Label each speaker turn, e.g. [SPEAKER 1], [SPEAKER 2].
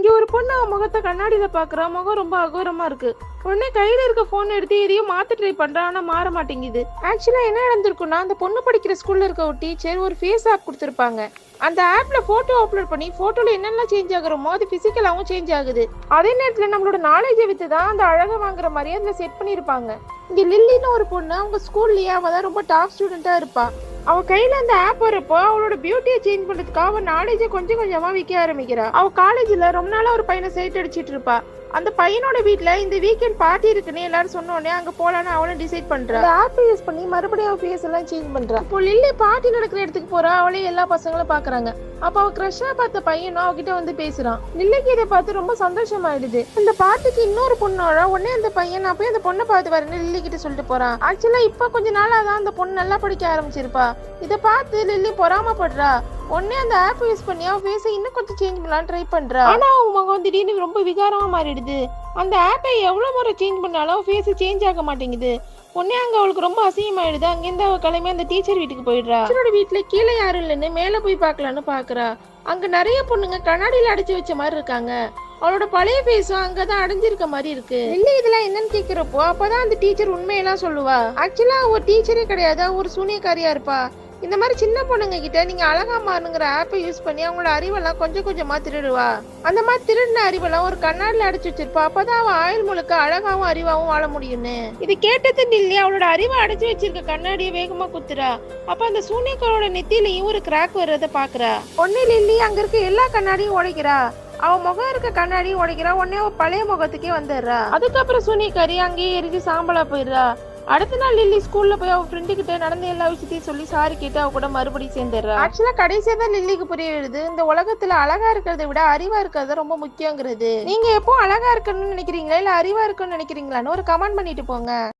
[SPEAKER 1] இங்க ஒரு பொண்ணு அவன் முகத்தை கண்ணாடியில பாக்குறா. முகம் ரொம்ப அகோரமா இருக்கு. உடனே கையில இருக்க போன் எடுத்து எதையும் மாத்த ட்ரை பண்றா. ஆனா மாற மாட்டேங்குது. ஆக்சுவலா என்ன நடந்திருக்குன்னா, அந்த பொண்ணு படிக்கிற ஸ்கூல்ல இருக்க ஒரு டீச்சர் ஒரு ஃபேஸ் ஆப் கொடுத்திருப்பாங்க. அந்த ஆப்ல போட்டோ அப்லோட் பண்ணி போட்டோல என்னென்ன சேஞ்ச் ஆகுறமோ அது பிசிக்கலாவும் சேஞ்ச் ஆகுது. அதே நேரத்துல நம்மளோட நாலேஜை வித்து தான் அந்த அழகை வாங்குற மாதிரி அதுல செட் பண்ணிருப்பாங்க. இங்க லில்லின்னு ஒரு பொண்ணு அவங்க ஸ்கூல்லயே அவ தான் ரொம்ப டாப் ஸ்டூடெண்டா இருப்பா. அவ கையில அந்த ஆப் வரப்போ அவளோட பியூட்டியை சேஞ்ச் பண்றதுக்காக அவ நாலேஜை கொஞ்சம் கொஞ்சமா விற்க ஆரம்பிக்கிறா. அவ காலேஜ்ல ரொம்ப நாளா ஒரு பையனை சைட் அடிச்சிட்டு இருப்பா. அந்த பையனோட வீட்ல இந்த வீக்கெண்ட் பார்ட்டி இருக்குன்னு எல்லாரும் சொன்னோடனே அங்க போலான்னு அவளும் டிசைட் பண்றா. அந்த ஆப் யூஸ் பண்ணி மறுபடியும் அவ ஃபேஸ் எல்லாம் சேஞ்ச் பண்றா. இப்போ லில்லி பார்ட்டி நடக்கிற இடத்துக்கு போறா. அவளே எல்லா பசங்களும் பாக்குறாங்க. அப்ப அவ கிரஷா பார்த்த பையனும் அவகிட்ட வந்து பேசுறான். லில்லிக்கு இதை பார்த்து ரொம்ப சந்தோஷமாயிடுது. இந்த பார்ட்டிக்கு இன்னொரு பொண்ணோட உடனே அந்த பையன் நான் போய் அந்த பொண்ணை பார்த்து வரேன்னு லில்லி கிட்ட சொல்லிட்டு போறான். ஆக்சுவலா இப்ப கொஞ்ச நாளா தான் அந்த பொண்ணு நல்லா படிக்க ஆரம்பிச்சிருப்பா. இதை பார்த்து லில்லி பொறாமப்படுறா. உடனே அந்த ஆப் யூஸ் பண்ணி அவ ஃபேஸை இன்னும் கொஞ்சம் சேஞ்ச் பண்ணலாம் ட்ரை பண்றா. ஆனா அவங்க முகம் திடீர்னு ரொம்ப விகாரமா மாறிடுது. அந்த ஆப்பை எவ்வளவு முறை சேஞ்ச் பண்ணாலும் ஃபேஸ் சேஞ்ச் ஆக மாட்டேங்குது. உடனே அங்க அவளுக்கு ரொம்ப அசிங்கமாயிடுது. அங்கிருந்து அவ கிளம்பி அந்த டீச்சர் வீட்டுக்கு போயிடுறா. டீச்சரோட வீட்டுல கீழே யாரும் இல்லைன்னு மேல போய் பாக்கலான்னு பாக்குறா. அங்க நிறைய பொண்ணுங்க கண்ணாடியில அடைச்சு வச்ச மாதிரி இருக்காங்க. அவளோட பழைய ஃபேஸும் அங்கதான் அடைஞ்சிருக்க மாதிரி இருக்கு. இல்ல இதெல்லாம் என்னன்னு கேக்குறப்போ அப்பதான் அந்த டீச்சர் உண்மையெல்லாம் சொல்லுவா. ஆக்சுவலா ஒரு டீச்சரே கிடையாது, ஒரு சூனியக்காரியா இருப்பா. இந்த மாதிரி சின்ன பொண்ணுங்க கிட்ட நீங்க அழகா மாறுங்கிற ஆப்பை யூஸ் பண்ணி அவங்களோட அறிவெல்லாம் கொஞ்சம் கொஞ்சமா திருடுவா. அந்த மாதிரி திருடின அறிவெல்லாம் ஒரு கண்ணாடில அடைச்சு வச்சிருப்பா. அப்பதான் அவன் ஆயுள் முழுக்க அழகாவும் அறிவாவும் வாழ முடியும்னு. இது கேட்டது லில்லி அவளோட அறிவை அடைச்சு வச்சிருக்க கண்ணாடியை வேகமா குத்துறா. அப்ப அந்த சூனியக்காரோட நெத்திலையும் ஒரு கிராக் வர்றத பாக்குறா. ஒன்னு லில்லி அங்க இருக்க எல்லா கண்ணாடியும் உடைக்கிறா. அவன் முகம் இருக்க கண்ணாடியும் உடைக்கிறா. உடனே அவ பழைய முகத்துக்கே வந்துடுறா. அதுக்கப்புறம் சூனியக்காரி அங்கேயே எரிஞ்சு சாம்பலா போயிடுறா. அடுத்த நாள் லில்லி ஸ்கூல்ல போய் அவ ஃப்ரெண்டு கிட்ட நடந்த எல்லா விஷயத்தையும் சொல்லி சாரி கேட்டு அவ கூட மறுபடியும் சேர்ந்துடுறா. ஆக்சுவலா கடைசியா தான் லில்லிக்கு புரிய வருது இந்த உலகத்துல அழகா இருக்கிறத விட அறிவா இருக்கிறது ரொம்ப முக்கியங்கிறது. நீங்க எப்போ அழகா இருக்கணும்னு நினைக்கிறீங்களா இல்ல அறிவா இருக்கணும்னு நினைக்கிறீங்களான்னு ஒரு கமெண்ட் பண்ணிட்டு போங்க.